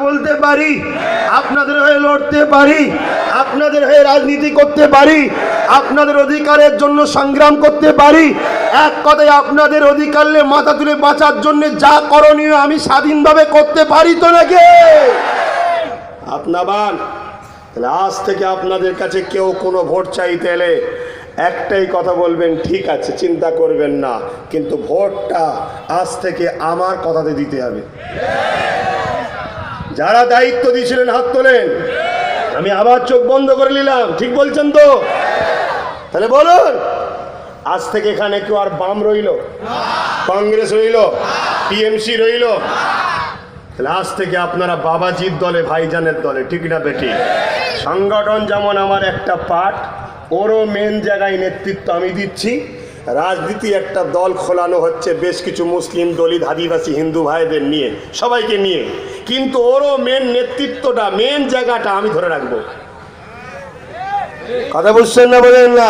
বলতে পারি, আপনাদের হয়ে লড়তে পারি, আপনাদের হয়ে রাজনীতি করতে পারি, আপনাদের অধিকারের জন্য সংগ্রাম করতে পারি। এক কথায় আপনাদের অধিকার নিয়ে মাথা তুলে বাঁচার জন্য যা করণীয় আমি স্বাধীনভাবে করতে পারি তো নাকি আপনাবান? তাহলে আজ থেকে আপনাদের কাছে কেউ কোনো ভোট চাইতে এলে একটাই কথা বলবেন, ঠিক আছে চিন্তা করবেন না, কিন্তু ভোটটা আজ থেকে আমার কথাতে দিতে হবে। যারা দায়িত্ব দিয়েছিলেন হাত তোলেন। আমি আবার চোখ বন্ধ করে নিলাম, ঠিক বলছেন তো? তাহলে বলুন, আজ থেকে এখানে কেউ আর বাম রইল, কংগ্রেস রইল, টিএমসি রইল? তাহলে আজ থেকে আপনারা বাবাজির দলে, ভাইজানের দলে, ঠিক না বেটি? সংগঠন যেমন আমার একটা পার্ট, ওরও মেন জায়গায় নেতৃত্ব আমি দিচ্ছি। রাজনীতি একটা দল খোলানো হচ্ছে বেশ কিছু মুসলিম, দলিত, আদিবাসী, হিন্দু ভাইদের নিয়ে, সবাইকে নিয়ে, কিন্তু ওরও মেন নেতৃত্বটা, মেন জায়গাটা আমি ধরে রাখবো। কথা বুঝছেন না, বলেন না?